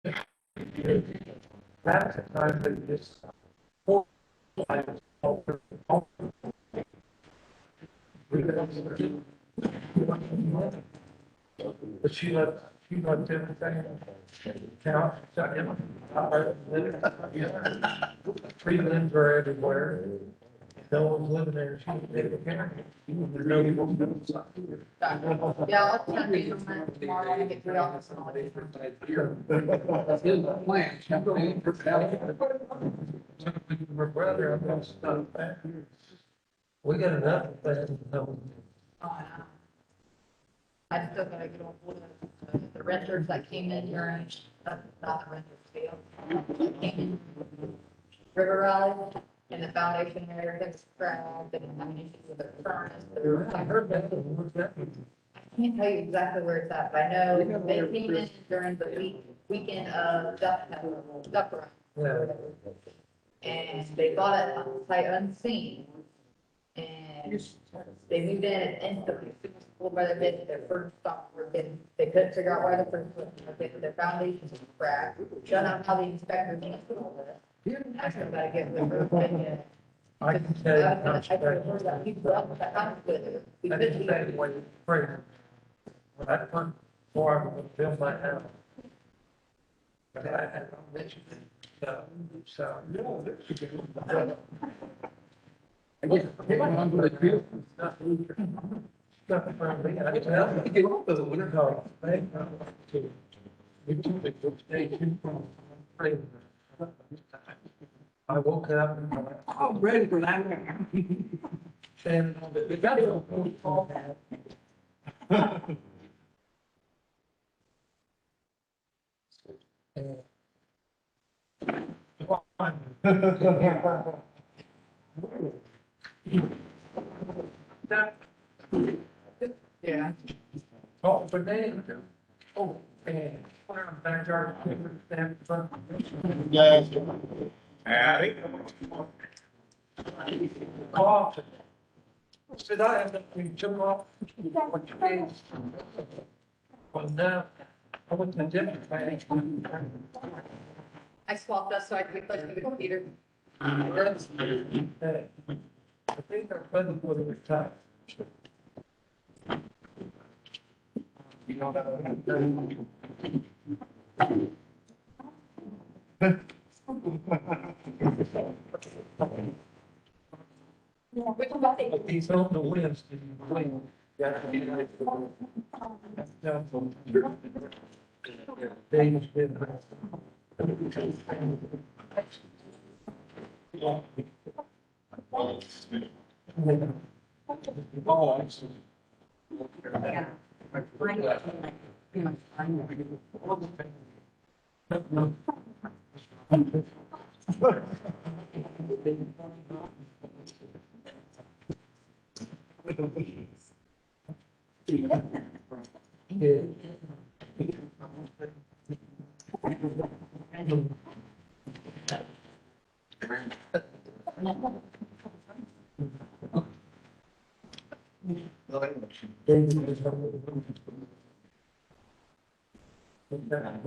That's the time that this whole life is over. But she left everything count. Three limbs are everywhere. No one's living there. She was living there. There's no people. Yeah, I'll try to be on that tomorrow when I get to the office and all this. That's his plan. I'm going for my brother, I'm gonna stop back. We got enough of that. I still gotta get on board with the renters that came in during, not the renters deal. Came in River Rally and the foundation and everything's cracked and having issues with the furnace. I heard that. What's that? I can't tell you exactly where it's at, but I know they came in during the weekend of duck run. Yeah. And they bought it on sight unseen. And they moved in and instantly, by their bed, their first stop were getting, they couldn't figure out why the first was getting their foundations was cracked. Shut out how the inspector needs to all this. I still gotta get with her. I can tell you. I told her that people up with the house with her. We I can couldn't tell you even. what you pray. When I come for, I'm gonna build my house. But I had no mention. So. Nothing from me. I tell you, get off of the winter dog. I woke up and I'm ready for that. And the guy don't call that. Yeah. Oh, but they, oh, and backyard. Yes. Cough. Said I have to jump off. What you mean? Well, now, I went to a different bank. I swapped us so I could be close to the computer. I think our buddy would have retired. You know Which one? But these on the list, and you blame. Dave's been. Oh, I see. Yeah. Back.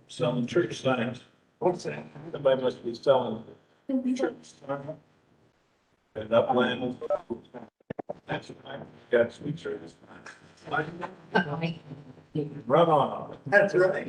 Selling church signs. What's that? Somebody must be selling church signs. And upland. That's right. Got sweet churches. Run on. That's right.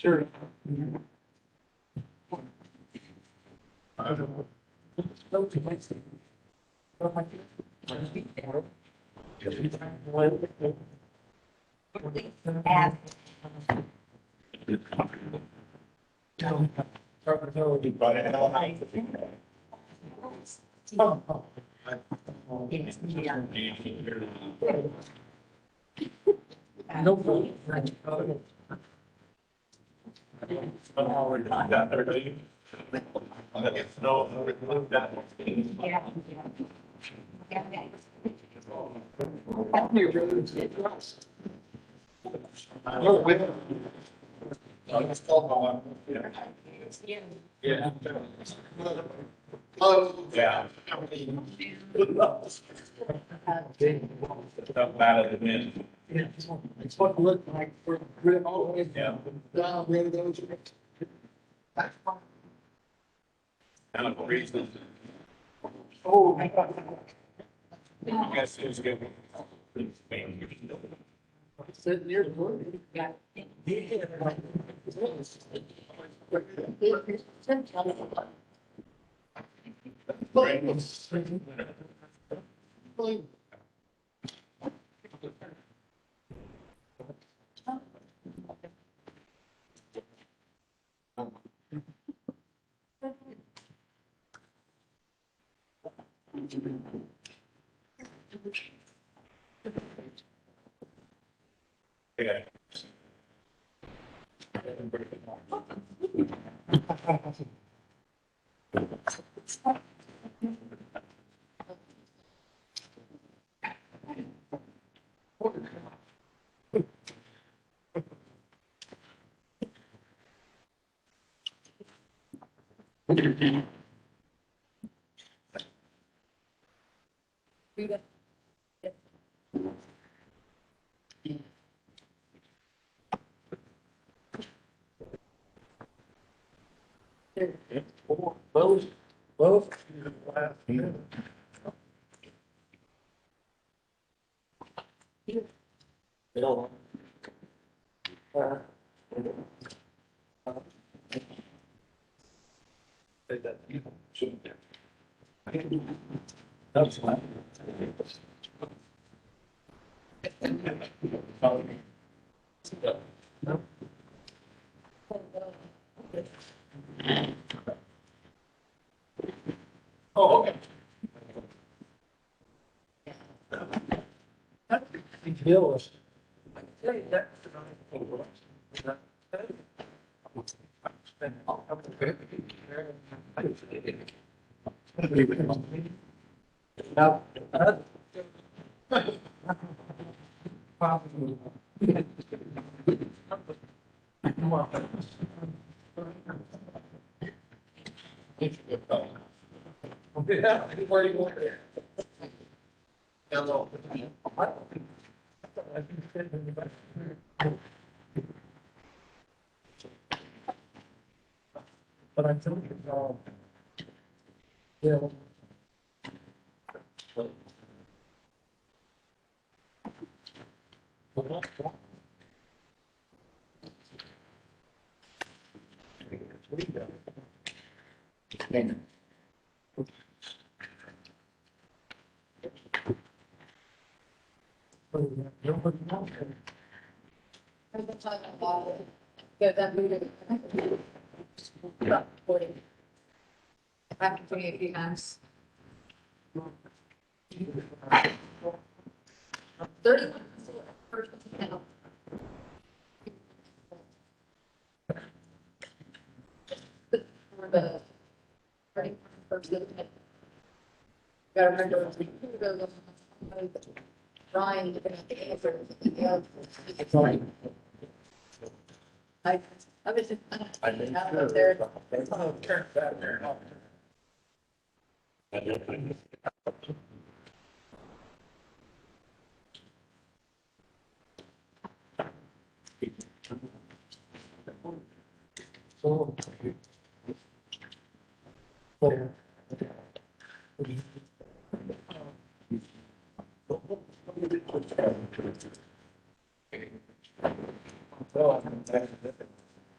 Sure. Yeah. Yeah. Stuff out of the bin. It's what it looked like for rid all the way Yeah. down, rid of those. Kind of reason. Oh. I guess it was good. Sitting near the door. Yeah. Yeah. Both. That's fine. Oh, okay. Bill is. Now, yeah, where you want it? Hello. But I'm thinking, yeah. Go that movie. Happened to me a few times. 30. For the 31st. Gotta remember. Ryan, you're gonna have to answer. I I was just. I think Out so. there. Turn back there. So.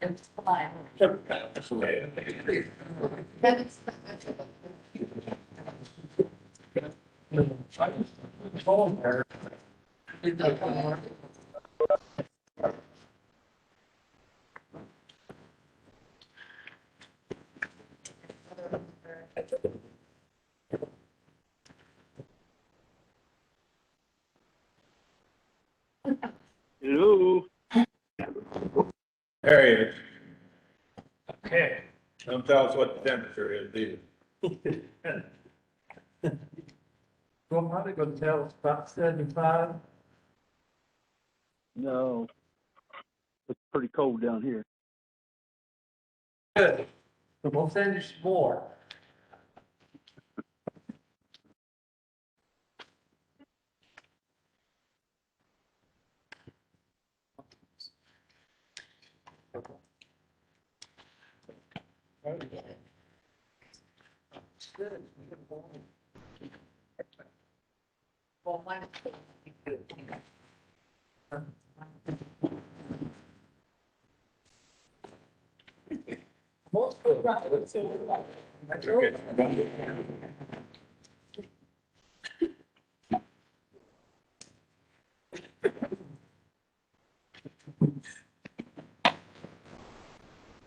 It's fine. Hello. There he is. Okay. Don't tell us what the temperature is, do you? So I'm probably gonna tell it's about 75. No, it's pretty cold down here. Good. So we'll send you some more. Well, mine is. Most of That's okay.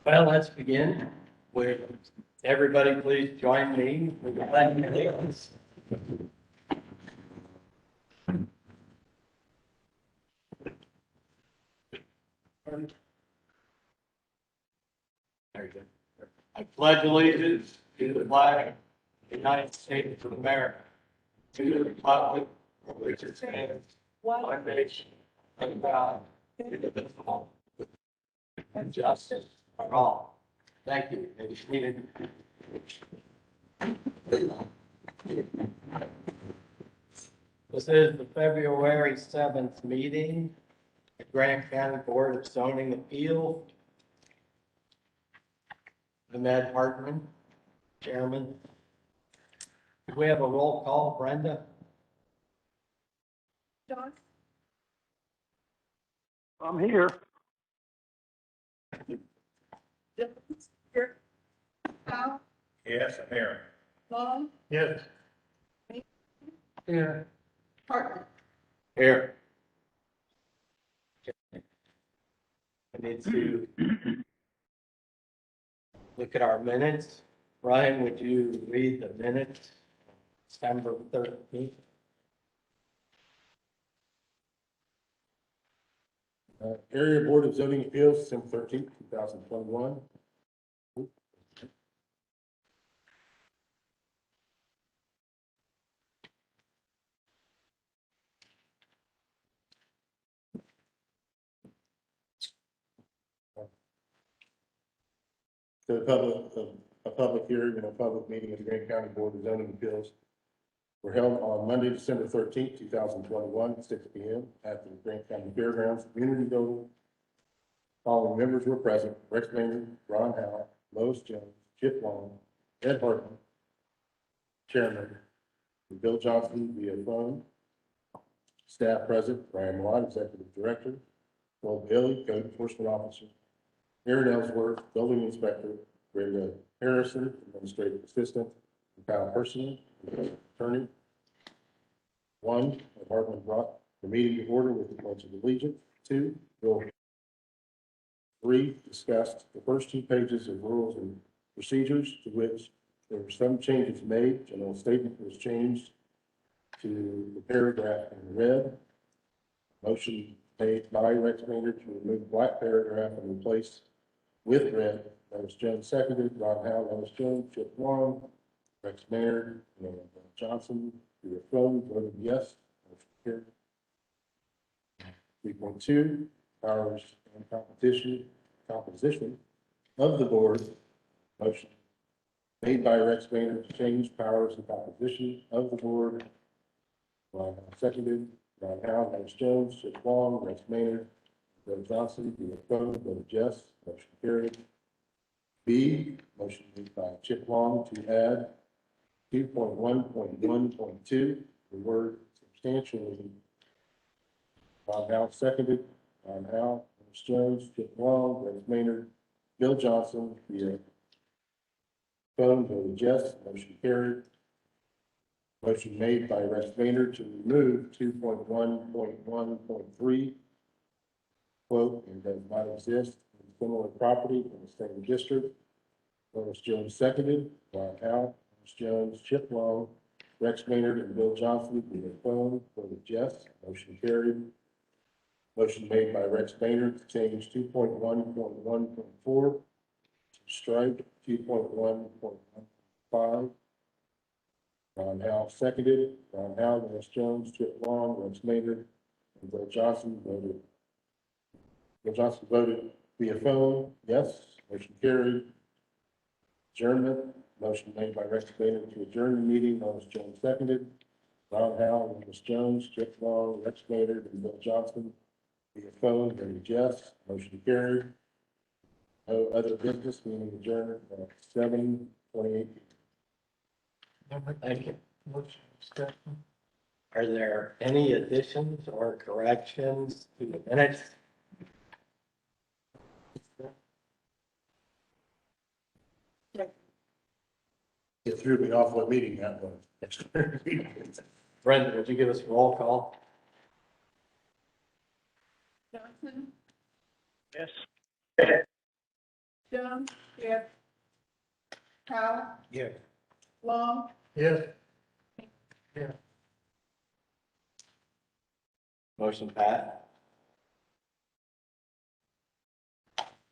Well, let's begin. With everybody, please join me with the pledge of allegiance. There you go. I pledge allegiance to the flag of the United States of America, to the republic for which it stands, one nation, under God, indivisible, and justice for all. Thank you. Maybe seated. This is the February 7th meeting, the Grant County Board of Zoning Appeal. Ahmed Hartman, Chairman. Do we have a roll call, Brenda? John? I'm here. Here. Al? Yes, I'm here. Long? Yes. Yeah. Hartman? Here. I need to look at our minutes. Ryan, would you read the minutes? December 13th. Area Board of Zoning Appeals, December 13th, 2021. A public hearing and a public meeting of the Grant County Board of Zoning Appeals were held on Monday, December 13th, 2021, 6 p.m. at the Grant County Fairgrounds Community Building. Following members were present: Rex Maynard, Ron Howe, Lois Jones, Chip Long, Ed Hartman, Chairman, and Bill Johnson via phone. Staff present: Brian Watt, Executive Director, Bill Bailey, Code Enforcement Officer, Aaron Ellsworth, Building Inspector, Brenda Harrison, Administrative Assistant, and Kyle Person, Attorney. One, Hartman brought the meeting to order with the Pledge of Allegiance. Two, Bill. Three, discussed the first 2 pages of rules and procedures, to which there were some changes made. General statement was changed to the paragraph in red. Motion made by Rex Maynard to remove black paragraph and replace with red. Lois Jones seconded. Ron Howe, Lois Jones, Chip Long, Rex Maynard, and Johnson, through a phone, voted yes. Motion carried. 3.2, powers and competition. composition of the board. Motion made by Rex Maynard to change powers and composition of the board. Ron Howe seconded, Ron Howe, Dennis Jones, Chip Long, Rex Maynard, Bill Johnson, be opposed, voted yes, motion carried. B, motion made by Chip Long to add 2.1.1.2, the word substantially. Ron Howe seconded, Ron Howe, Dennis Jones, Chip Long, Rex Maynard, Bill Johnson, be opposed, voted yes, motion carried. Motion made by Rex Maynard to remove 2.1.1.3, quote, and does not exist in similar property in the same district. Dennis Jones seconded, Ron Howe, Dennis Jones, Chip Long, Rex Maynard, and Bill Johnson, be opposed, voted yes, motion carried. Motion made by Rex Maynard to change 2.1.1.4, to strike 2.1.15. Ron Howe seconded, Ron Howe, Dennis Jones, Chip Long, Rex Maynard, and Bill Johnson voted. Bill Johnson voted via phone, yes, motion carried. Adjournment, motion made by Rex Maynard to adjourn the meeting, Dennis Jones seconded. Ron Howe, Dennis Jones, Chip Long, Rex Maynard, and Bill Johnson via phone, voted yes, motion carried. No other business, meeting adjourned at 7:28. Thank you. Motion discussion. Are there any additions or corrections to the minutes? It threw me off what meeting that was. Brenda, would you give us a roll call? Johnson, Yes. Jones, yes. Powell, Yes. Long, Yes. Motion passed.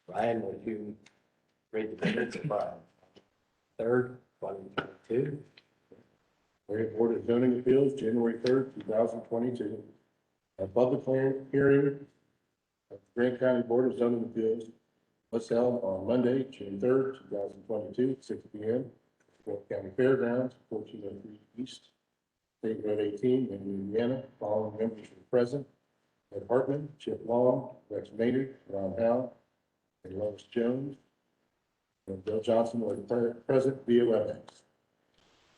Ryan, would you read the minutes of 3rd, 2022? Area Board of Zoning Appeals, January 3rd, 2022. A public hearing of the Grant County Board of Zoning Appeals was held on Monday, June 3rd, 2022, at 6 p.m. Grant County Fairgrounds, 1403 East State Road 18, in Indiana. Following members were present: Ed Hartman, Chip Long, Rex Maynard, Ron Howe, and Lois Jones. And Bill Johnson was present via WebEx.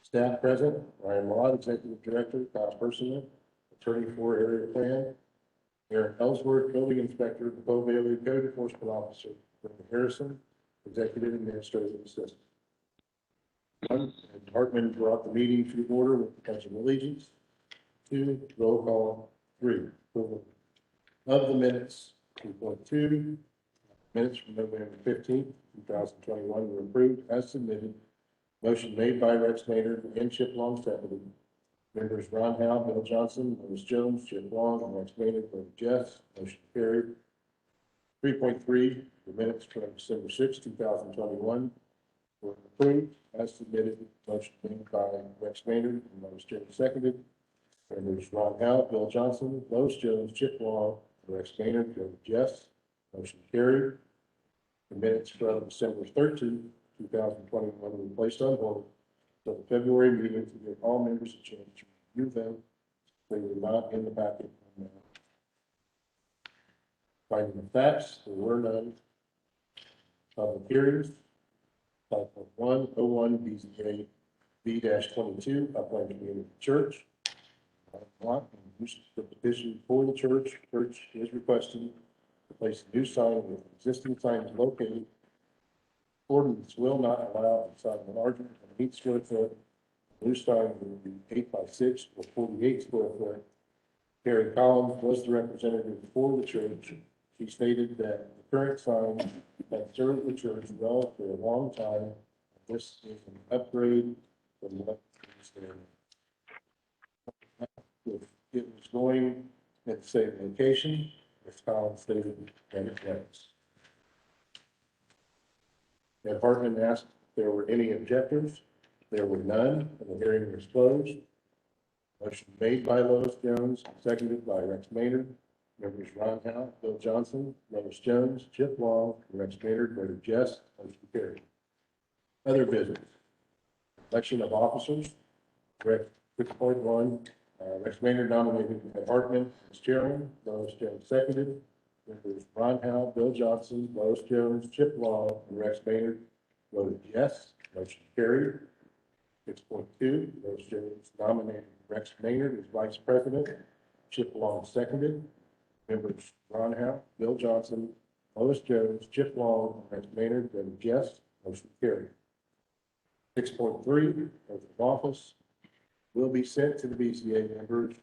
Staff present: Ryan Mott, Executive Director, Kyle Persimmon, Attorney for Area Plan, Aaron Ellsworth, Building Inspector, Bo Bailey, Code Enforcement Officer, Brenda Harrison, Executive Administrative Assistant. One, Hartman brought the meeting to order with the pledge of allegiance. 2, roll call. 3, approval of the minutes. 2.2, minutes from November 15th, 2021 were approved as submitted. Motion made by Rex Maynard and Chip Long seconded. Members Ron Howe, Bill Johnson, Lois Jones, Chip Long, and Rex Maynard voted yes. Motion carried. 3.3, the minutes from December 6, 2021 were approved as submitted. Motion made by Rex Maynard and Lois Jones seconded. Members Ron Howe, Bill Johnson, Lois Jones, Chip Long, and Rex Maynard voted yes. Motion carried. The minutes from December 13, 2021 were placed on hold until the February meeting to give all members a chance to review them. They were not in the packet. Finding of facts, there were none. Public hearings. 5.101 BZA B-22, Upland Community Church. The petition for the church. Church is requesting to place a new sign with existing signs located. Ordinance will not allow a sign larger than 8 square foot. New sign will be 8 by 6 or 48 square foot. Carrie Collins was the representative for the church. She stated that the current sign has served the church well for a long time. This is an upgrade from what is there. If it was going at the same location, as Collins stated, and it was. The department asked if there were any objectors. There were none, and the hearing was closed. Motion made by Lois Jones, seconded by Rex Maynard. Members Ron Howe, Bill Johnson, Lois Jones, Chip Long, and Rex Maynard voted yes, motion carried. Other business. Election of officers. Rex, 6.1, Rex Maynard nominated Ed Hartman as chairman, Lois Jones seconded. Members Ron Howe, Bill Johnson, Lois Jones, Chip Long, and Rex Maynard voted yes, motion carried. 6.2, Lois Jones nominated Rex Maynard as vice president, Chip Long seconded. Members Ron Howe, Bill Johnson, Lois Jones, Chip Long, and Rex Maynard voted yes, motion carried. 6.3, oath of office will be sent to the BCA members.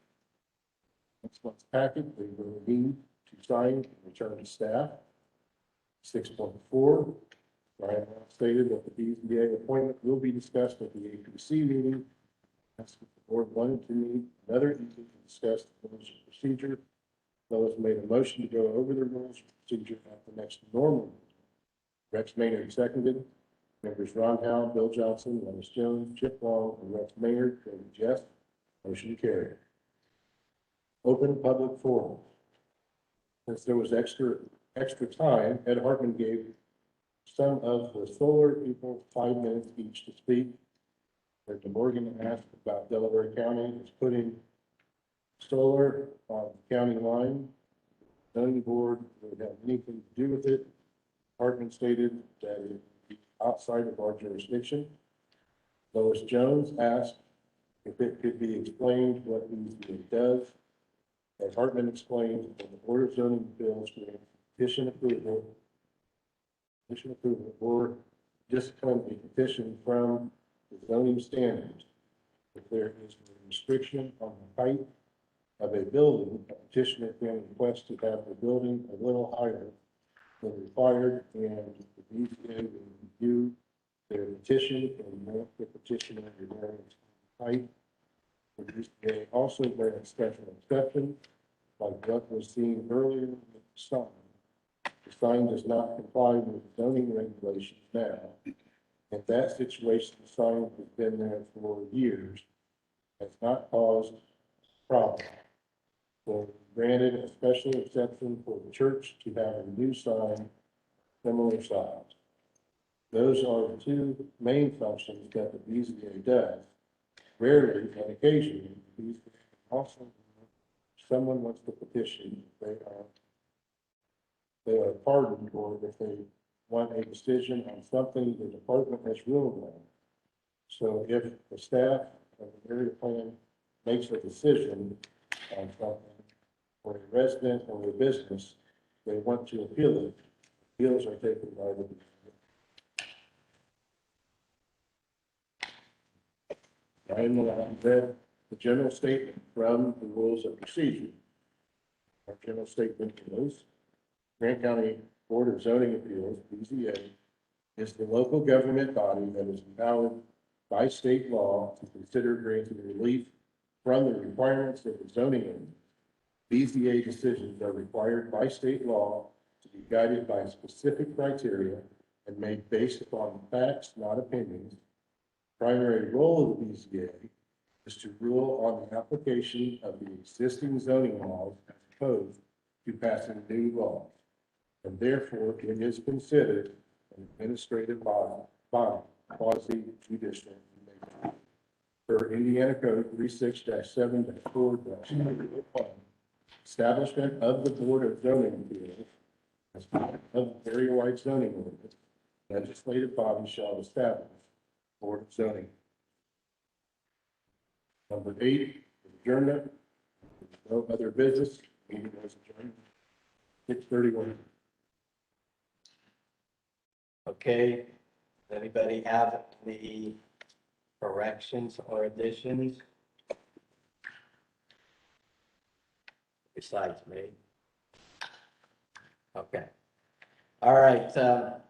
Next month's packet, they will need to sign and return to staff. 6.4, Brian stated that the BCA appointment will be discussed at the APC meeting. That's what the board wanted to meet another evening to discuss the rules of procedure. Lois made a motion to go over the rules of procedure at the next normal meeting. Rex Maynard seconded. Members Ron Howe, Bill Johnson, Lois Jones, Chip Long, and Rex Maynard voted yes. Motion carried. Open public forum. Since there was extra time, Ed Hartman gave some of the solar people 5 minutes each to speak. Mr. Morgan asked about Delaware County is putting solar on the county line. Zoning board would have anything to do with it. Hartman stated that it would be outside of our jurisdiction. Lois Jones asked if it could be explained what it does. As Hartman explained, when the Board of Zoning Appeals grants petition approval or discipline a petition from the zoning standards, if there is a restriction on the height of a building, a petitioner can request to have the building a little higher than required, and the BZA will review their petition and grant the petitioner a variance height. The BZA also grants special exception, like what was seen earlier with the sign. The sign does not comply with zoning regulations now. In that situation, the sign has been there for years, has not caused problems. So granted a special exception for the church to have a new sign similar size. Those are the two main functions that the BZA does. Rarely, and occasionally, the BZA also, if someone wants to petition, they are pardoned, or if they want a decision on something the department has ruled on. So if the staff of the area plan makes a decision on something, or a resident or a business, they want to appeal it, appeals are taken by the BZA. I read the general statement from the rules of procedure. Our general statement is, Grant County Board of Zoning Appeals, BZA, is the local government body that is empowered by state law to consider granting relief from the requirements of the zoning ordinance. BZA decisions are required by state law to be guided by specific criteria and made based upon facts, not opinions. Primary role of the BZA is to rule on the application of the existing zoning laws as opposed to passing new laws. And therefore, it is considered an administrative body, quasi-judicial. Per Indiana Code 36-7-4-1, establishment of the Board of Zoning Appeals as part of the area-wide zoning ordinance, legislative body shall establish Board of Zoning. Number 8, adjournment. No other business. Meeting was adjourned. 6:31. Okay, does anybody have any corrections or additions? Besides me. Okay. All right, on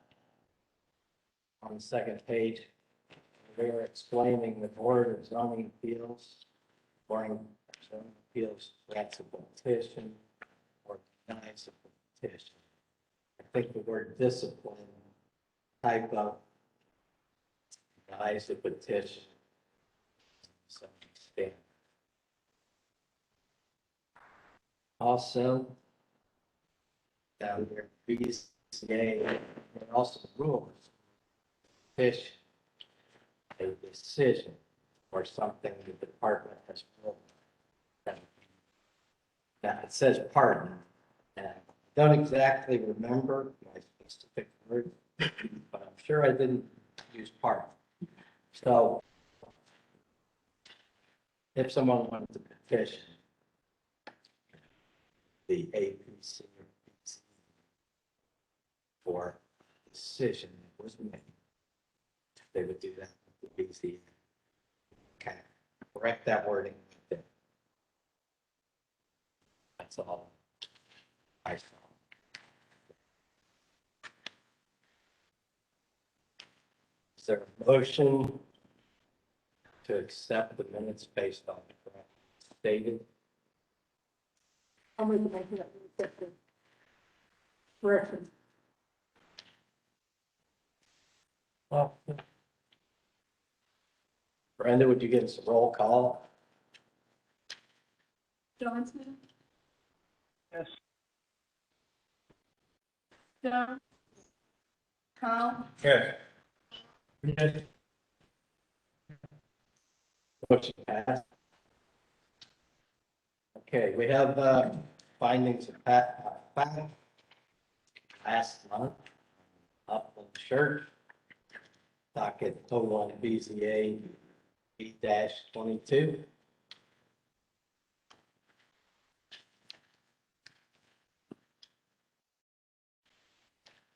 the second page, we're explaining the Board of Zoning Appeals. Board of Zoning Appeals grants a petition or denies a petition. I think the word discipline type of denies the petition. Also, down there, BCA, and also rules. Fish a decision or something the department has ruled. Now, it says pardon, and I don't exactly remember my specific word, but I'm sure I didn't use pardon. So if someone wanted to petition the APC or BC for a decision that was made, they would do that with the BC. Kind of correct that wording. That's all I saw. Is there a motion to accept the minutes based on the correct stated? I'm going to make it accepted. Correction. Well, Brenda, would you give us a roll call? Johnson, Yes. Jones, Powell, Yes. Motion passed. Okay, we have findings of fact last month. Upland Church, docket 01 BZA B-22.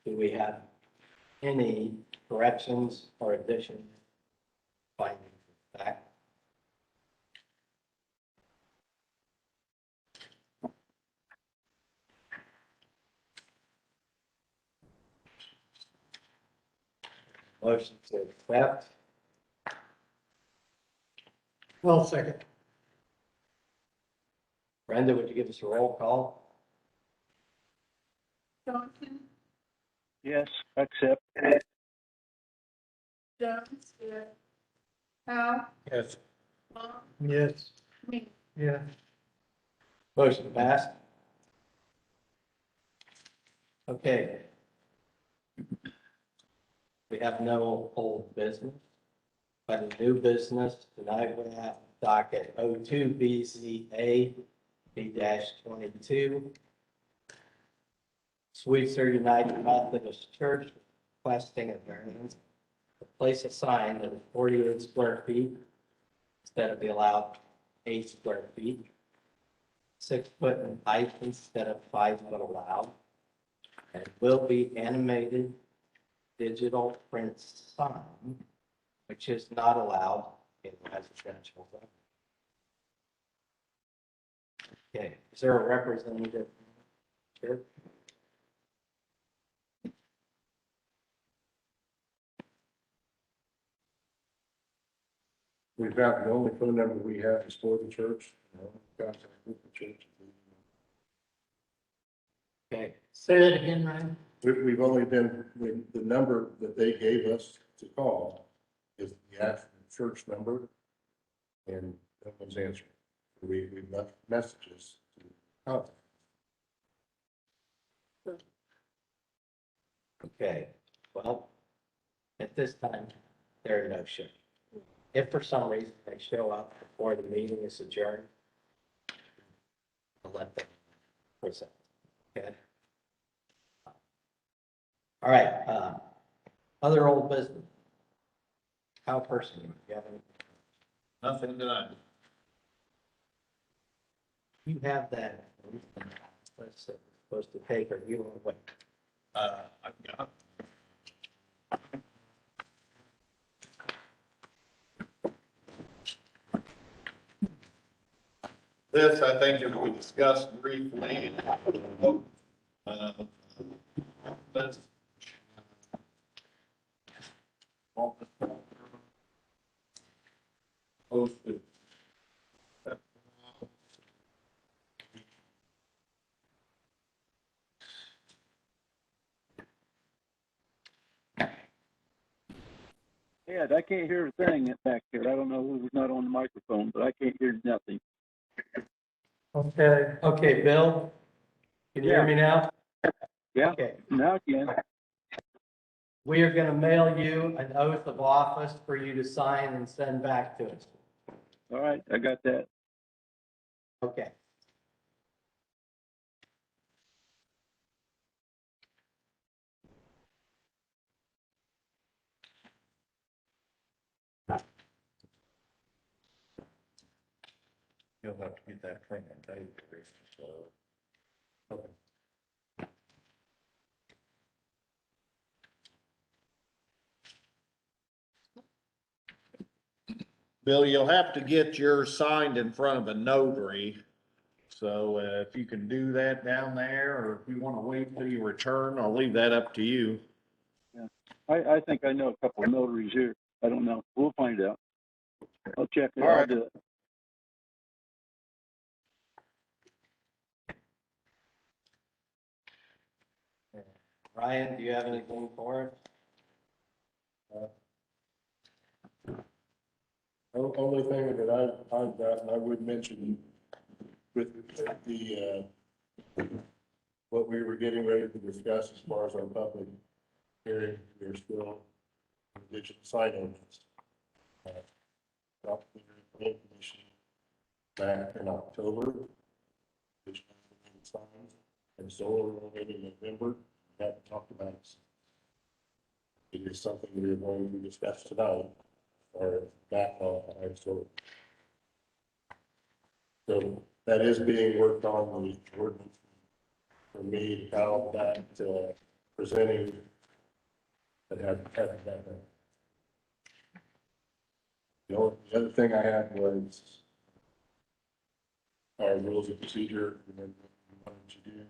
Do we have any corrections or additions? Findings of fact. Motion to accept. Well, second. Brenda, would you give us a roll call? Johnson, Yes, accept. Jones, Powell, Yes. Long, Yes. me. Yeah. Motion passed. Okay. We have no old business, but a new business. Tonight we have docket 02 BZA B-22. Sweetser United Methodist Church requesting a variance to place a sign that is 48 square feet instead of the allowed 8 square feet. 6 foot in height instead of 5 foot allowed. And it will be animated digital print sign, which is not allowed in residential zone. Okay, is there a representative here? We've got, the only phone number we have is for the church. Contact with the church. Okay, Say that again, Ryan. We've only been, the number that they gave us to call is the actual church number, and no one's answering. We left messages to contact. okay, well, at this time, there are no show. If for some reason they show up before the meeting is adjourned, I'll let them present, okay? All right, other old business. How person, do you have any? Nothing tonight. You have that. Let's see, supposed to take or you want to wait? I've got. This, I think, as we discussed briefly. That's. Posted. Ed, I can't hear a thing back there. I don't know who's not on the microphone, but I can't hear nothing. Okay. Okay, Bill, can you hear me now? Yeah, Okay, now I can. we are gonna mail you an oath of office for you to sign and send back to us. All right, I got that. Okay. You'll have to get that thing and take it, so. Bill, you'll have to get yours signed in front of a notary. So if you can do that down there, or if you want to wait till you return, I'll leave that up to you. I think I know a couple of notaries here. I don't know. We'll find out. I'll check it. All I'll right. do it. Ryan, do you have anything for us? Only thing that I've got, and I would mention with the, what we were getting ready to discuss as far as our public hearing, we're still on digital sign ordinance. Got the planning commission back in October. Digital signs, and solar already in November. We haven't talked about it. It is something we are going to discuss tonight, or backlog, so. So that is being worked on, the ordinance for me, how that, presenting, that had that. The other thing I had was our rules of procedure, and then what did you do?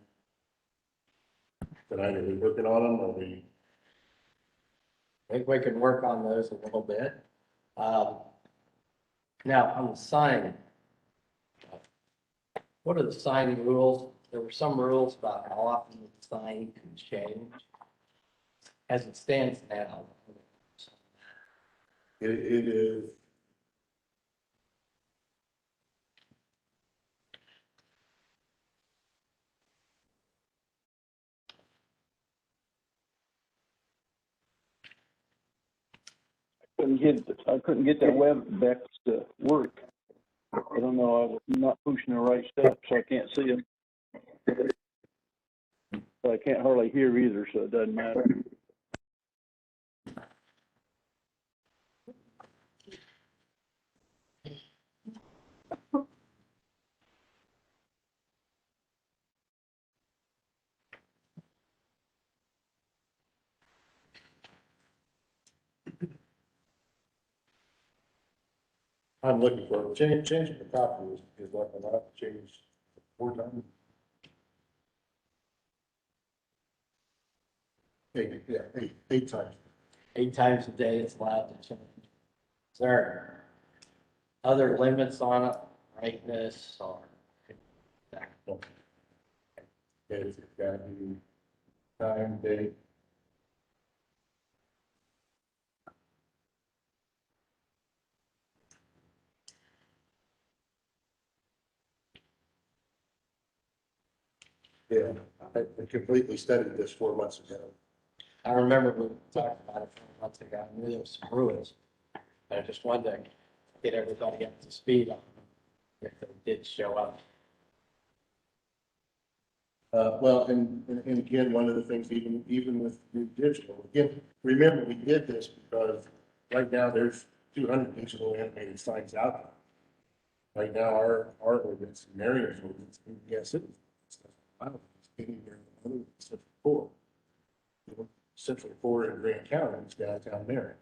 Tonight, are we working on them, or we? I think we can work on those a little bit. Now, on the sign, what are the signing rules? There were some rules about how often the sign can change. As it stands now, It is. I couldn't get that web back to work. I don't know, I was not pushing the right stuff, so I can't see them. But I can't hardly hear either, so it doesn't matter. I'm looking for, changing the copy is like a lot, change 4 times. Eight times. 8 times a day it's allowed to change. Is there other limits on it, brightness or? It's gotta be time, date. Yeah, I completely studied this 4 months ago. I remember we talked about it 4 months ago. I knew there was some rules. I just wanted to get everybody up to speed on them if they did show up. Well, and again, one of the things, even with new digital, again, remember, we did this because right now there's 200 digital animated signs out there. Right now, our ordinance, Marion's ordinance, yes, it's wow, it's getting there, other Central Florida. Central Florida and Grant County is downtown Marion.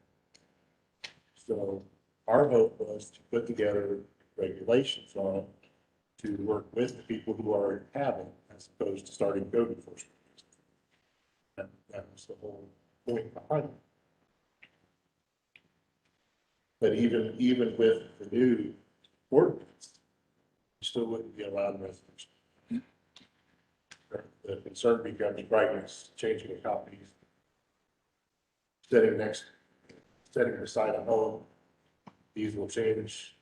So our hope was to put together regulations on it to work with the people who already have it, as opposed to starting code enforcement. That was the whole point behind it. But even with the new ordinance, you still wouldn't be allowed residential. The concern becomes brightness, changing the copies, setting beside a home. These will change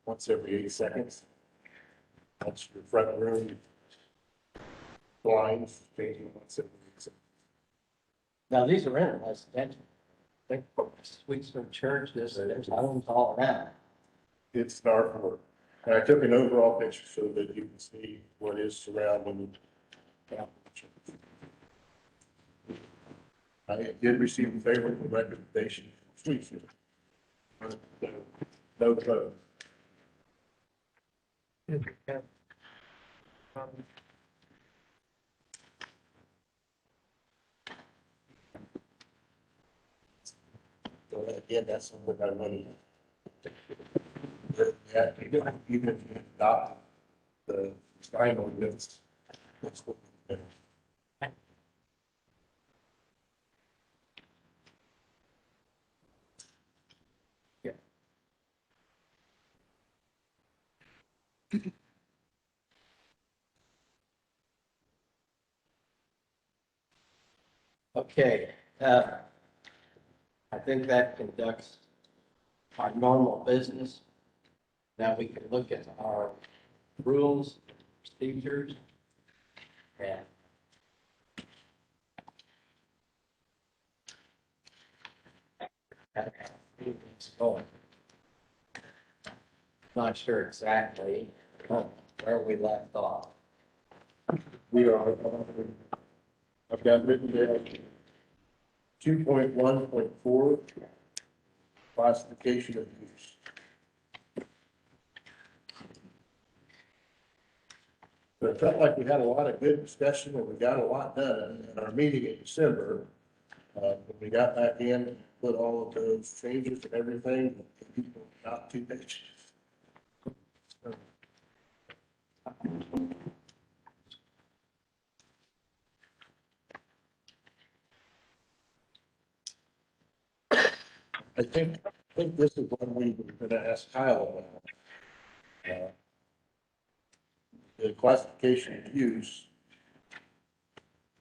once every 8 seconds. That's your front room blinds changing once every 8 Now, these are in residential. They're suites for churches, there's homes all around. It's an R4. And I took an overall picture so that you can see what is surrounding. the church. I did receive a favorable recommendation from Sweetsville. No vote. So again, that's what I money. Yeah, even if you adopt the sign ordinance. that's what we do. Okay, I think that conducts our normal business. Now we can look at our rules, procedures, and it's going. Not sure exactly where we left off. We are, I've got written down 2.1.4, classification of use. So it felt like we had a lot of good discussion and we got a lot done in our meeting in December. When we got back in, and put all of those changes and everything, about 2 pages. I think this is one we were gonna ask Kyle about. The classification of use.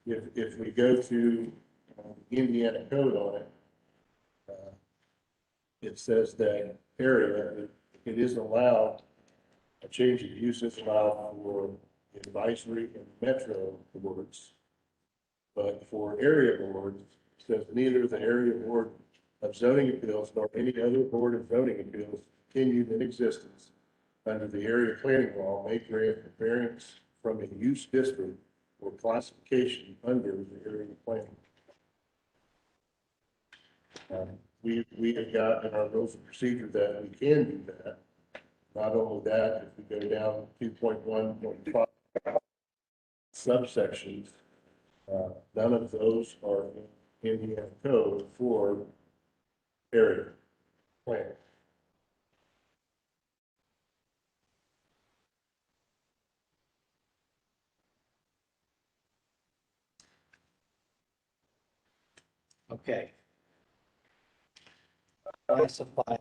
If we go to Indiana code on it, it says that area, it is allowed, a change of use is allowed for advisory and metro boards. But for area boards, it says neither the area board of zoning appeals nor any other board of zoning appeals continued in existence under the area planning law may grant a variance from a use district or classification under the area planning. We have got in our rules of procedure that we can do that. Not only that, if we go down 2.1.5 subsections, none of those are in Indiana code for area planning. Okay. Classify.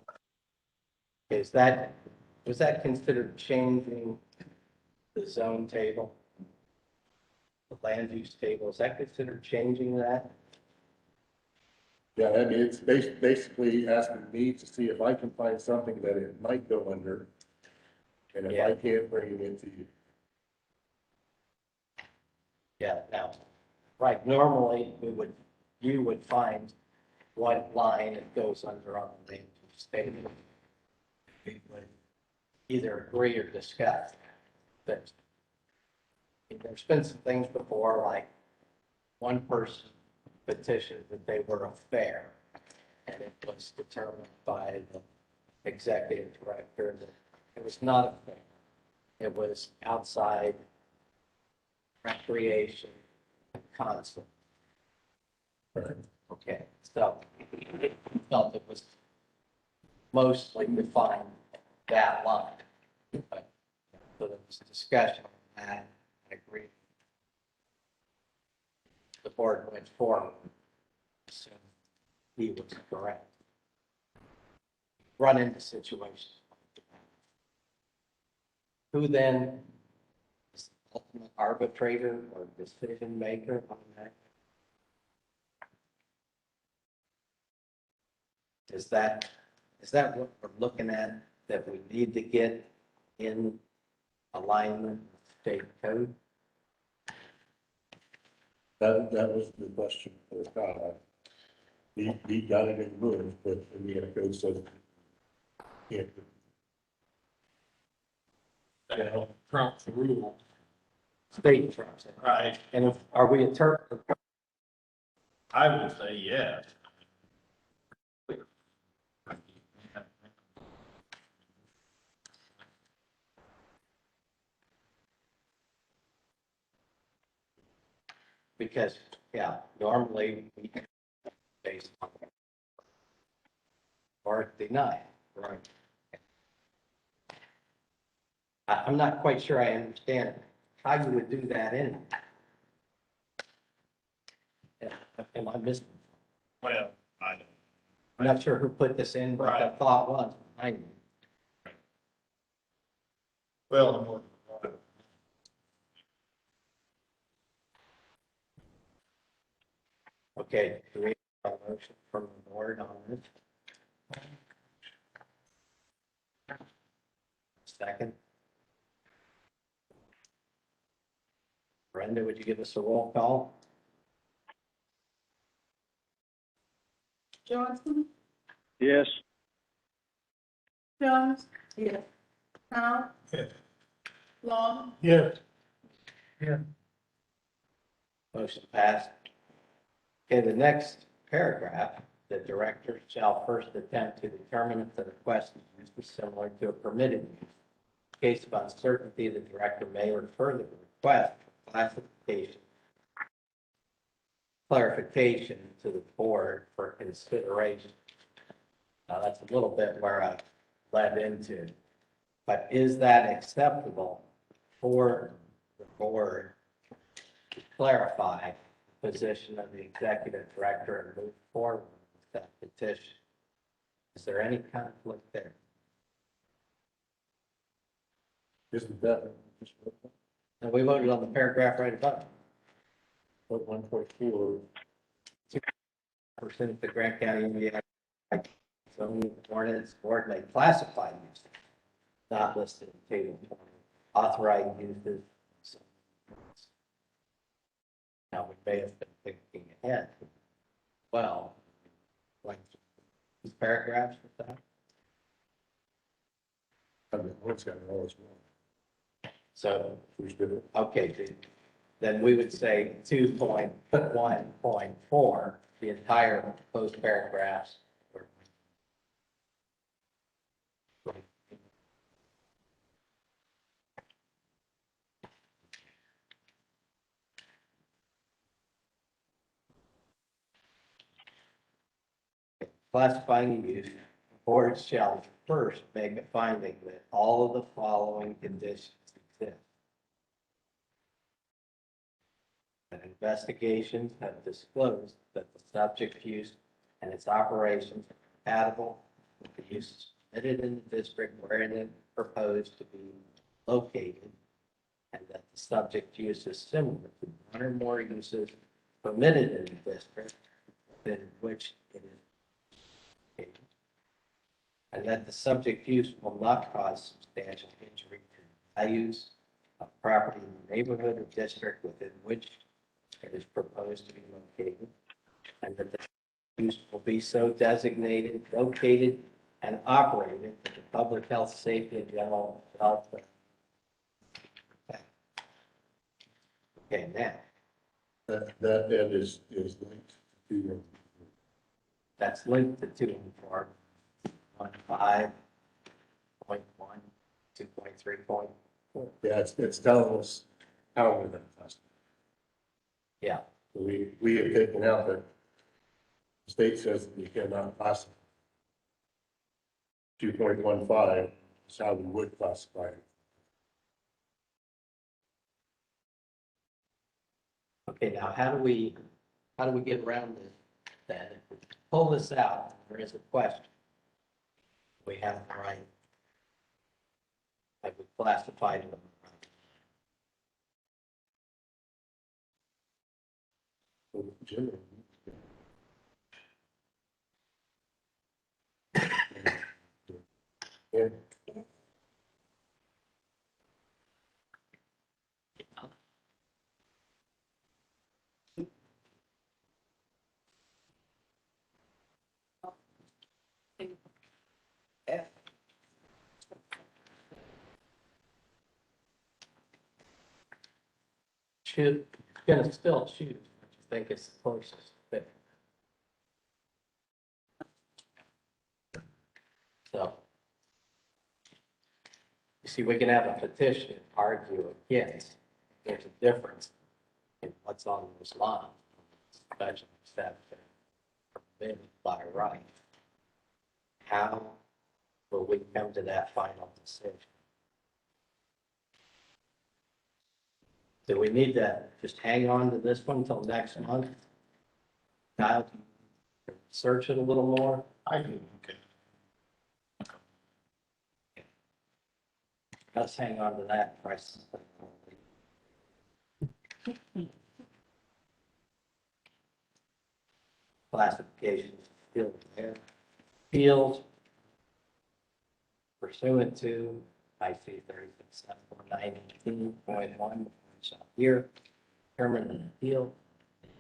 Was that considered changing the zone table? The land use table, is that considered changing that? Yeah, I mean, it's basically asking me to see if I can find something that it might go under. And if I Yeah. can't bring it into you. Yeah, now, right, normally you would find what line it goes under on the land use table. We would either agree or discuss that. There's been some things before, like one person petitioned that they were a fair, and it was determined by the executive director that it was not a fair. It was outside recreation concert. Right. Okay, so it felt it was mostly defined that line. But, so there was discussion on that. I agree. The board went forward. So he was correct. Run into situations. Who then is the ultimate arbitrator or decision maker on that? Is that what we're looking at, that we need to get in alignment with state code? That was the question for He got it in good, but Indiana code says. Yeah, Trump the rule. State trumps it. Right. And are we I would say yes. because, yeah, normally we based on or deny. Right. I'm not quite sure I understand how you would do that in. Am I missing? Well, I don't. I'm not sure who put this in, but the Right. thought was, Well, okay, do we have a motion from the board on this? Second. Brenda, would you give us a roll call? Johnson, Yes. Jones. Yes. Powell. Yes. Long. Yes. Motion passed. Okay, the next paragraph, the director shall first attempt to determine if the request is similar to a permitted use. In case of uncertainty, the director may refer the request for clarification to the board for consideration. Now, that's a little bit where I led into, but is that acceptable for the board to clarify the position of the executive director and move forward with that petition? Is there any conflict there? isn't that, And we voted on the paragraph right above. what 1.4, Percent of the Grant County, Indiana, zoning ordinance board may classify uses not listed in table 20, authorized uses. Now, we may have been thinking ahead. Well, like these paragraphs with that. I mean, what's got all this wrong? So, Who's did it? okay, then we would say 2.1.4, the entire proposed paragraphs. Classifying use, the board shall first make a finding that all of the following conditions exist. And investigations have disclosed that the subject use and its operations are compatible with the uses permitted in the district wherein it proposed to be located, and that the subject use is similar to one or more uses permitted in the district within which it is located, and that the subject use will not cause substantial injury to values of property in the neighborhood or district within which it is proposed to be located, and that the use will be so designated, located, and operated for the public health, safety, and general welfare. Okay, now, That is linked to, that's linked to 2.4, 1.5, 0.1, 2.3. yeah, it's telling us how we're gonna classify. Yeah, We have taken out that the state says that you cannot classify. 2.15 is how we would classify it. okay, now how do we get around this then? If we pull this out, there is a question. We have the right. Have we classified them? Generally. Yeah. shoot, gonna still choose what you think is the closest fit. So. You see, we can have a petition argue against, there's a difference in what's on those lines, especially that they're permitted by right. How will we come to that final decision? Do we need to just hang on to this one until next month? Kyle, search it a little more? I do, okay. Let's hang on to that price. Classification field there. Field pursuant to IC 36.749.1 here. Determine the field,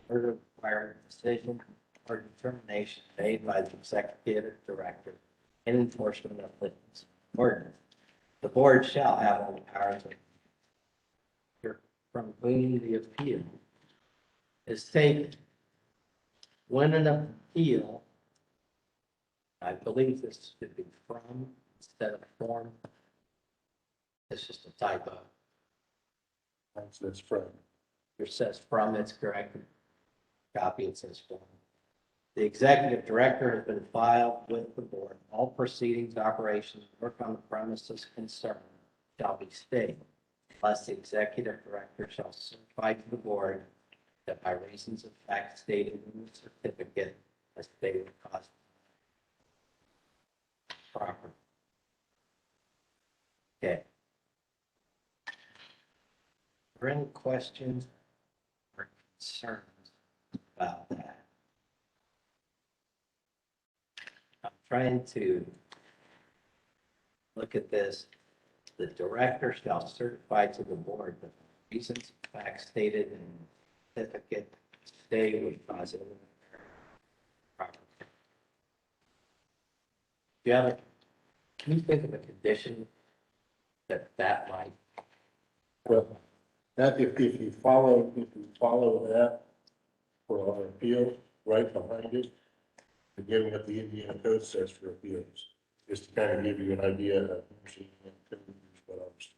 further required decision or determination made by the executive director in enforcement of this ordinance. The board shall have all the powers from whom the appeal is taken. When an appeal, I believe this should be from instead of form. It's just a typo. That's from. It says from, it's correct. Copy, it says from. The executive director has been filed with the board. All proceedings, operations, work on the premises concerned shall be stayed, unless the executive director shall certify to the board that by reasons of fact stated in the certificate, a stay would cause property. Okay. Are there any questions or concerns about that? I'm trying to look at this. The director shall certify to the board that the reasons of fact stated in the certificate stay would cause it. Do you have a, can you think of a condition that might? Well, that if you follow that for our appeal, right behind it, again, what the Indiana code says for appeals, just to kind of give you an idea of what I was.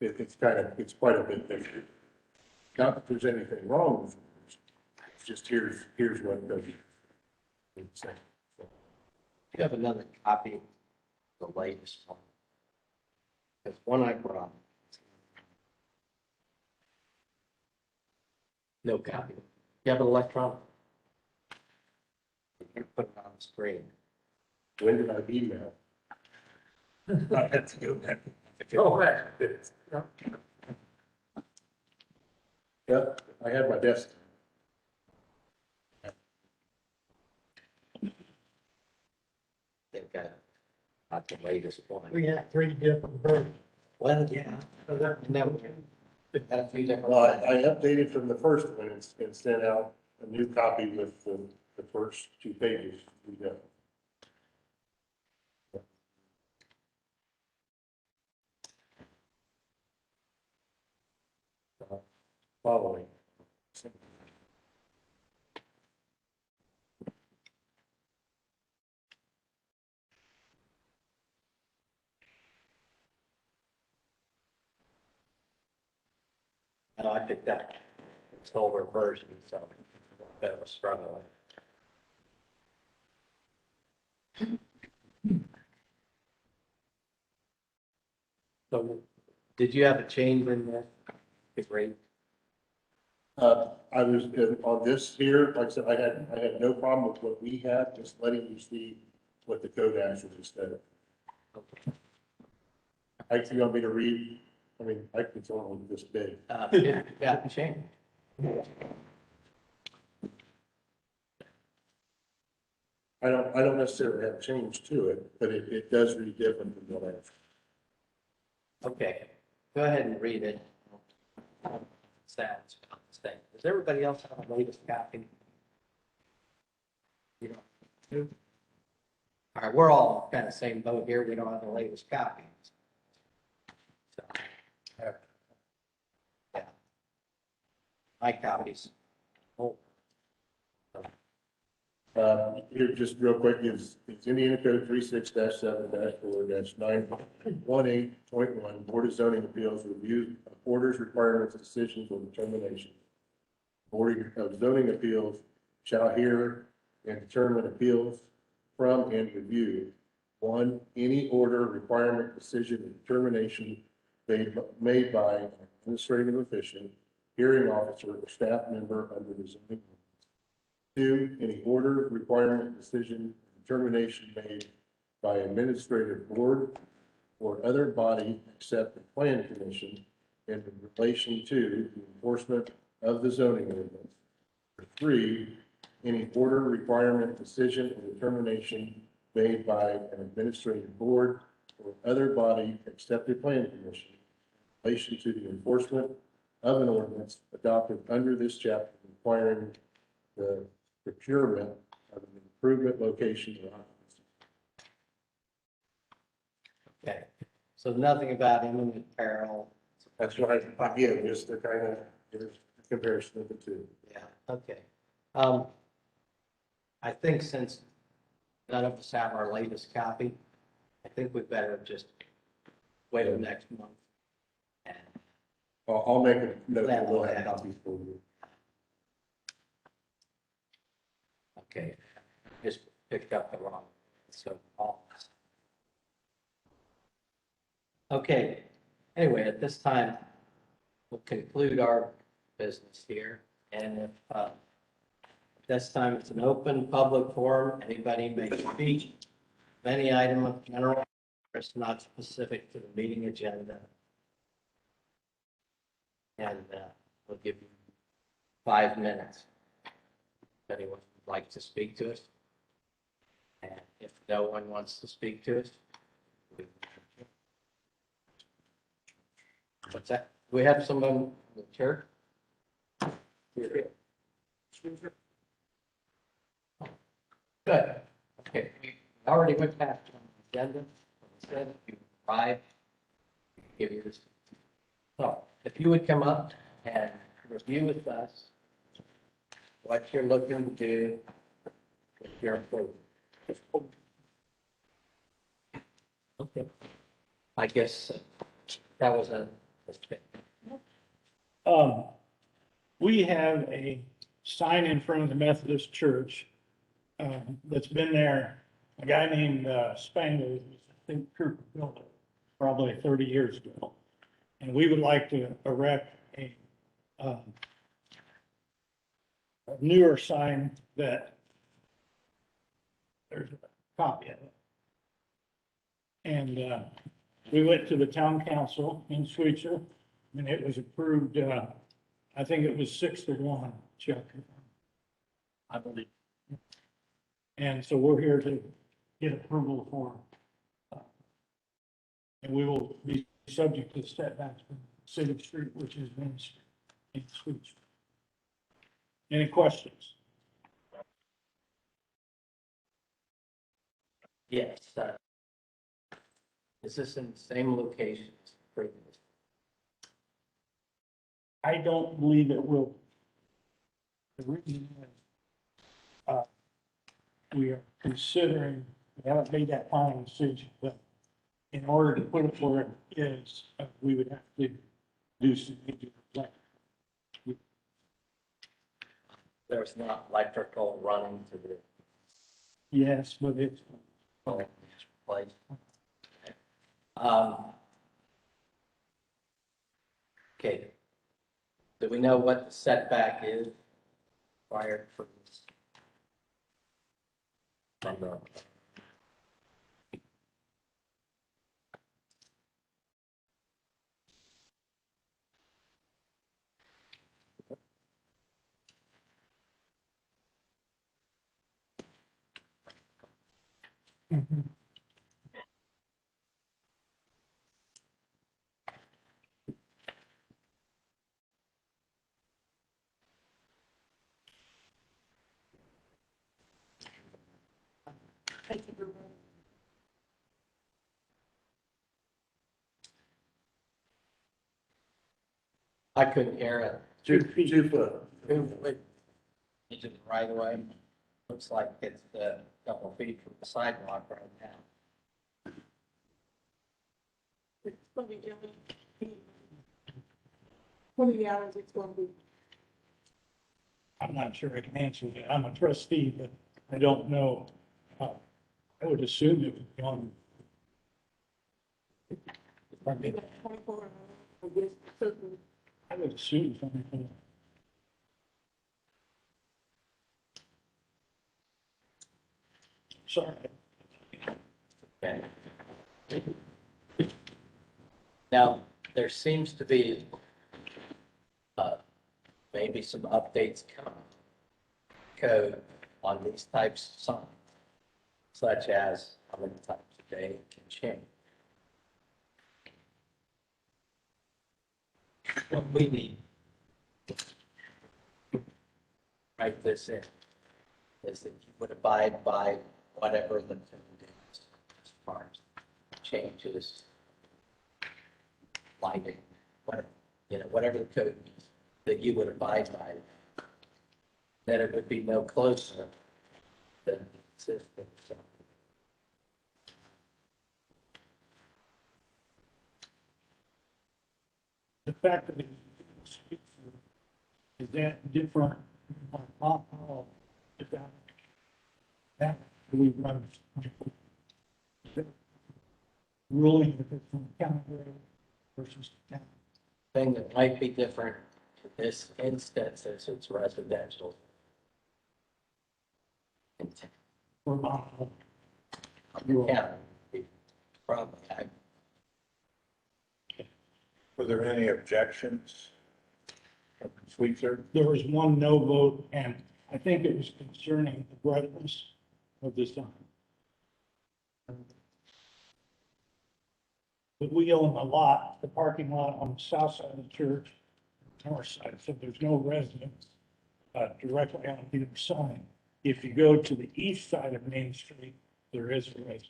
It's quite a bit different. Not that there's anything wrong with it, it's just here's what does it say. You have another copy of the latest one. There's one I brought. No copy. You have an electronic? You put it on the screen. When did I email? I had to go back. Oh, right. Yep, I had my desk. They've got not the latest one. We had 3 different versions. Well, yeah. So that- And then we had a few different. Well, I updated from the first one and sent out a new copy with the first 2 pages we got. Following. No, I picked that. It's older version, so that was struggling. So, did you have a change in the rate? I was on this here, like I said, I had no problem with what we had, just letting you see what the code actually said. Do you want me to read? I mean, it's only this big. Yeah, change. I don't necessarily have change to it, but it does read different than what I. Okay, go ahead and read it. Sounds thing. Does everybody else have a latest copy? You don't? All right, we're all kind of same boat here. We don't have the latest copies. So, my copies. Here, just real quick, is Indiana Code 36-7-4-918.1, Board of Zoning Appeals review of orders, requirements, decisions, or determination. Board of Zoning Appeals shall hear and determine appeals from and review. One, any order, requirement, decision, or determination made by an administrative official, hearing officer, or staff member under the zoning. Two, any order, requirement, decision, determination made by administrative board or other body except the plan commission in relation to the enforcement of the zoning ordinance. Three, any order, requirement, decision, or determination made by an administrative board or other body except the plan commission in relation to the enforcement of an ordinance adopted under this chapter requiring the procurement of an improvement location or occupancy. Okay, so nothing about imminent peril. That's right, again, just to kind of give a comparison of the two. Yeah, okay. I think since none of us have our latest copy, I think we better just wait till next month. And I'll make a note that we'll have copies for you. Okay, just picked up the wrong, so all. Okay, anyway, at this time, we'll conclude our business here, and if, this time it's an open public forum, anybody may speak of any item of general interest not specific to the meeting agenda. And, we'll give you 5 minutes. If anyone would like to speak to us. And if no one wants to speak to us. What's that? Do we have someone in the chair? Good. Okay, we already went past the agenda. Instead, you arrived. Give you this. So, if you would come up and review with us what you're looking to do with your approval. Okay. I guess that was a mistake. We have a sign in front of the Methodist Church, that's been there. A guy named, Spangler, I think, built it probably 30 years ago. And we would like to erect a newer sign that there's a copy of it. And, we went to the town council in Sweetser, and it was approved, I think it was 6-1, Chuck. I believe. And so we're here to get approval for, and we will be subject to setbacks from City Street, which is Main Street in Sweetser. Any questions? Yes. Is this in the same location as previous? I don't believe it will. The reason is, we are considering, we haven't made that final decision, but in order to put it where it is, we would have to do some major planning. There's not electrical running to the Yes, but it's, place. Okay. Do we know what the setback is required for this? From the I couldn't hear it. 2 feet. 2 foot. Into the right away. Looks like it's a couple feet from the sidewalk right now. It's gonna be down. 20 hours it's gonna be. I'm not sure I can answer that. I'm a trustee, but I don't know. I would assume it would be on. Pardon me? 24 hours, I guess, certain. I would assume something. Sorry. Okay. Now, there seems to be, maybe some updates coming. Code on these types of signs, such as how many times a day it can change. What we need to write this in is that you would abide by whatever the code is as far as changes, lighting, whatever, whatever the code is, that you would abide by. That it would be no closer than the existing. So, The fact that is that different? That we run ruling if it's from county road versus town. thing that might be different in this instance is it's residential. intent. For mile. Yeah, probably. Were there any objections? Sweetser? There was one no vote, and I think it was concerning the brightness of the sign. But we own the lot, the parking lot on the south side of the church, north side, so there's no residence directly on either side. If you go to the east side of Main Street, there is a residence.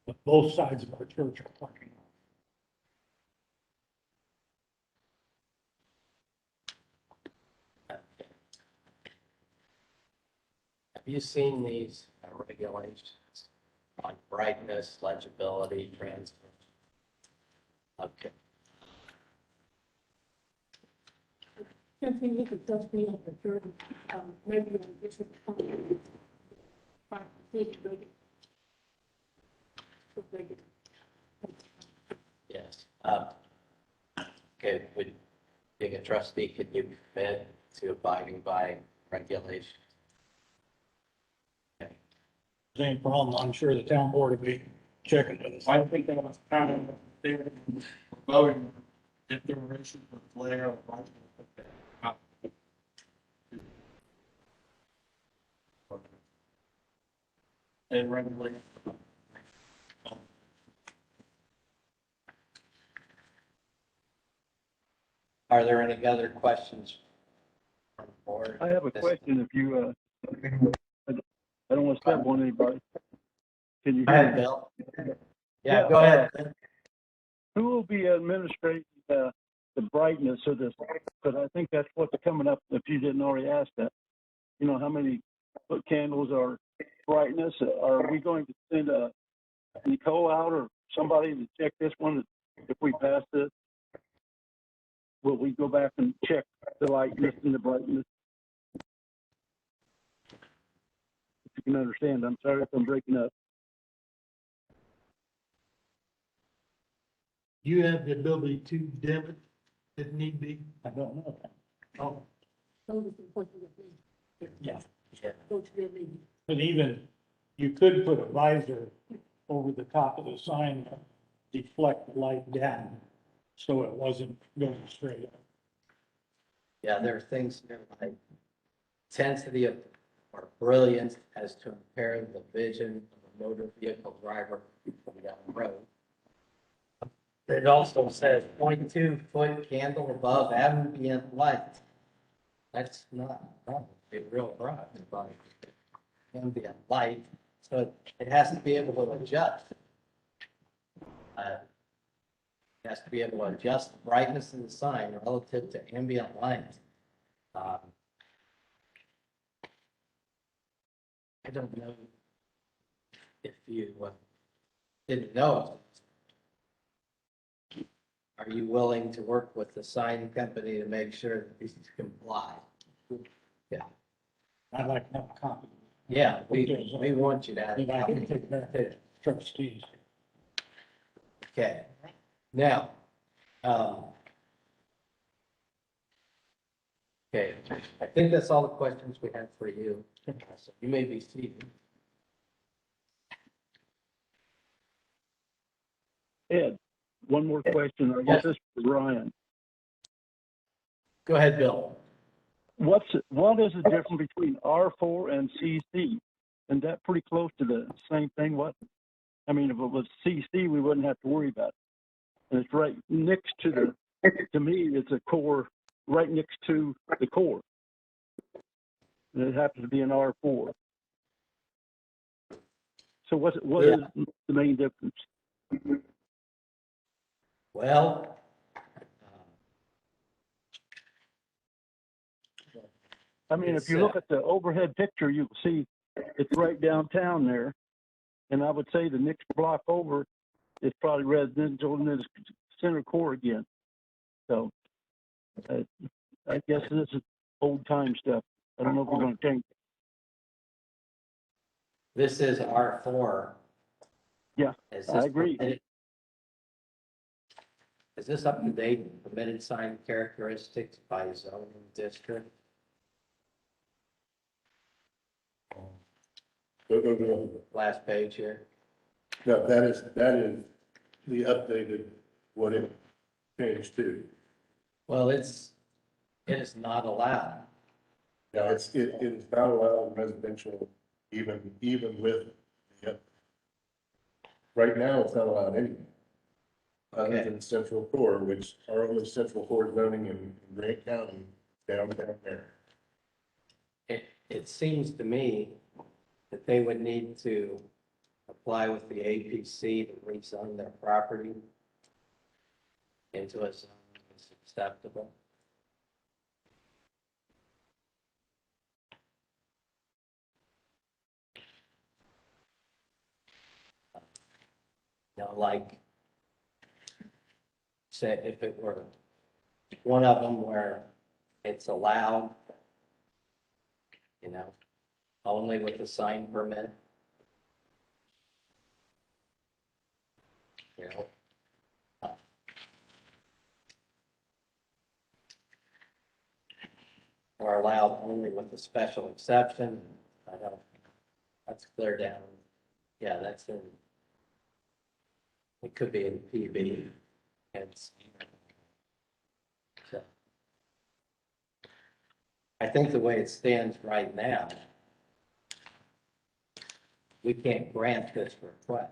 But both sides of our church are parking lots. Have you seen these regulations on brightness, legibility, transfer? Okay. Continue to touch me on the third, maybe on different. Yes. Okay, would, being a trustee, could you commit to abiding by regulations? Okay. Same problem, I'm sure the town board will be checking with us. I think that was kind of, they were voting if there were issues with glare or light. And regulate. Are there any other questions from the board? I have a question if you, I don't want to step on anybody. Can you Go hear ahead, me? Bill. Yeah, go ahead. Who will be administrating, the brightness of this? Because I think that's what's coming up, if you didn't already ask that. You know, how many foot candles are brightness? Are we going to send Nicole out or somebody to check this one if we pass this? Will we go back and check the lightness and the brightness? If you can understand, I'm sorry if I'm breaking up. You have the ability to dim it if need be. I don't know. Oh, Yeah. Yeah. Go to their meeting. But even, you could put a visor over the top of the sign, to deflect the light down, so it wasn't going straight up. Yeah, there are things there like intensity of or brilliance as to impair the vision of a motor vehicle driver from down the road. It also says 0.2 foot candle above ambient light. That's not probably real bright, but ambient light, so it has to be able to adjust. has to be able to adjust the brightness of the sign relative to ambient light. Um, I don't know if you didn't know. Are you willing to work with the sign company to make sure that these comply? I'd like to have a copy. Yeah, we want you to have. Then I can take care of the trustees. Okay, now, okay, I think that's all the questions we have for you. So you may be seated. Ed, one more question. I guess this is for Ryan. Go ahead, Bill. What is the difference between R4 and CC? And that pretty close to the same thing? I mean, if it was CC, we wouldn't have to worry about it. And it's right next to to me, it's a core, right next to the core. And it happens to be an R4. So what is the main difference? Well, I mean, if you look at the overhead picture, you can see it's right downtown there. And I would say the next block over is probably residential and then it's center core again. So I guess this is old time stuff. I don't know if we're going to change. this is R4. Yeah, Is I this agree. permitted? Is this up to date, permitted sign characteristics by zoning district? Last page here. No, that is the updated, what it changed to. Well, it is not allowed. Now, it is not allowed in residential, even with, yep. Right now, it's not allowed anywhere. Other Okay. than central core, which are only central core zoning in Grant County, downtown there. It seems to me that they would need to apply with the APC to rezone their property into a zone that's acceptable. You know, like, say, if it were one of them where it's allowed, you know, only with the sign permit. You know. Or allowed only with a special exception. I don't, that's clear down. Yeah, that's in, it could be in PB. So I think the way it stands right now, we can't grant this request.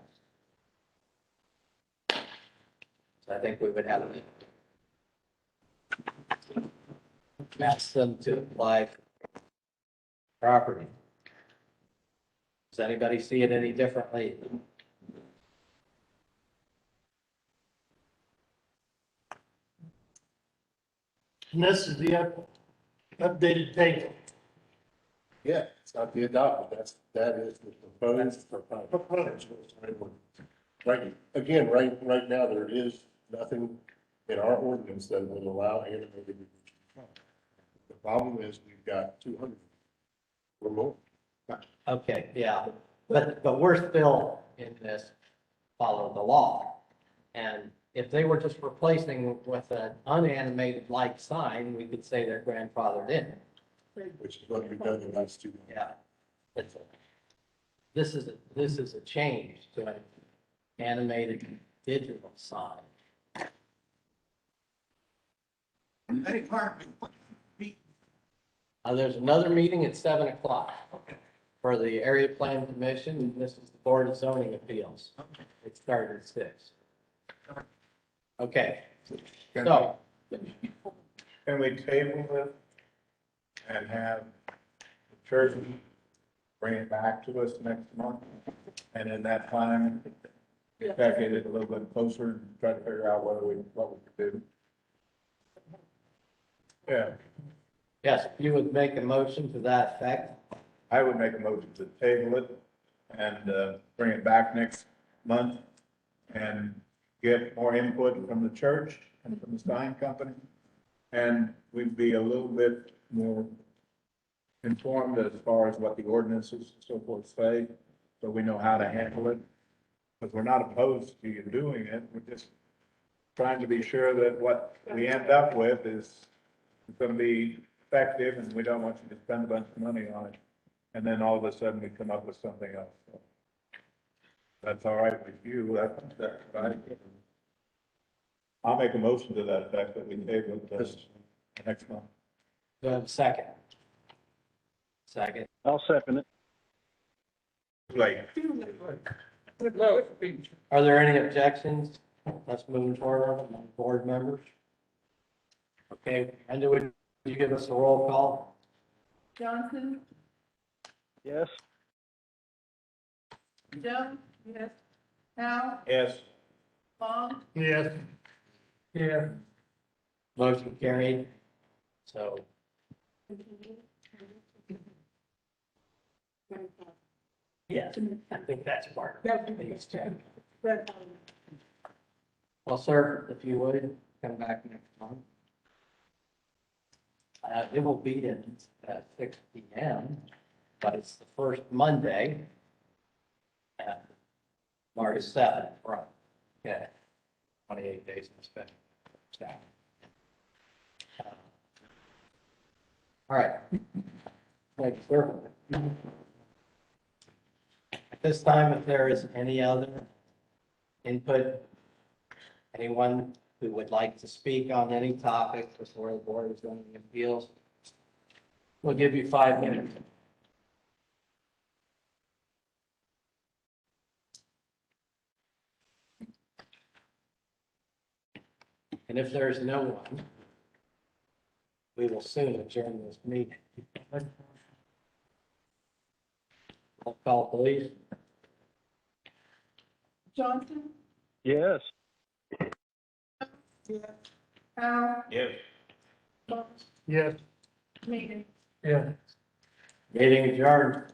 So I think we would have to ask them to apply for property. Does anybody see it any differently? And this is the updated table. Yeah, it's not the adopted, that is the proposed. Proposed. Right, again, right now, there is nothing in our ordinance that will allow animated. The problem is we've got 200 or more. Okay, yeah, but we're still in this, follow the law. And if they were just replacing with an unanimated like sign, we could say they're grandfathered in. Which is what we've done in the last 2 years. Yeah. This is a change to an animated digital sign. There's another meeting at 7:00 for the area plan commission, and this is the board of zoning appeals. It started at 6. Okay, so, Can we table this and have the church bring it back to us next month? And in that time, back at it a little bit closer and try to figure out what we could do. Yeah, Yes, if you would make a motion to that effect. I would make a motion to table it and, bring it back next month and get more input from the church and from the sign company. And we'd be a little bit more informed as far as what the ordinances and so forth say, so we know how to handle it. Because we're not opposed to you doing it, we're just trying to be sure that what we end up with is gonna be effective, and we don't want you to spend a bunch of money on it. And then all of a sudden, we come up with something else. So that's all right with you, that's right. I'll make a motion to that effect, that we table it this next month. Do I have a second? Second. I'll second it. Like, Are there any objections? Let's move forward, among board members. Okay, Brenda, would you give us a roll call? Johnson, Yes? Jones? Yes. Hal, yes, Long, Yes. Yeah. Motion carried. So, yes, I think that's part of it. Well, sir, if you would, come back next month. It will be at 6 p.m., but it's the first Monday, March 7th, right? Okay. 28 days in special staff. All right. Thank you, sir. At this time, if there is any other input, anyone who would like to speak on any topic before the board is going to appeals, we'll give you 5 minutes. And if there's no one, we will soon adjourn this meeting. Roll call, please. Johnson, Yes. Hal, yes. Long, Yes. Megan. Yeah. Meeting adjourned.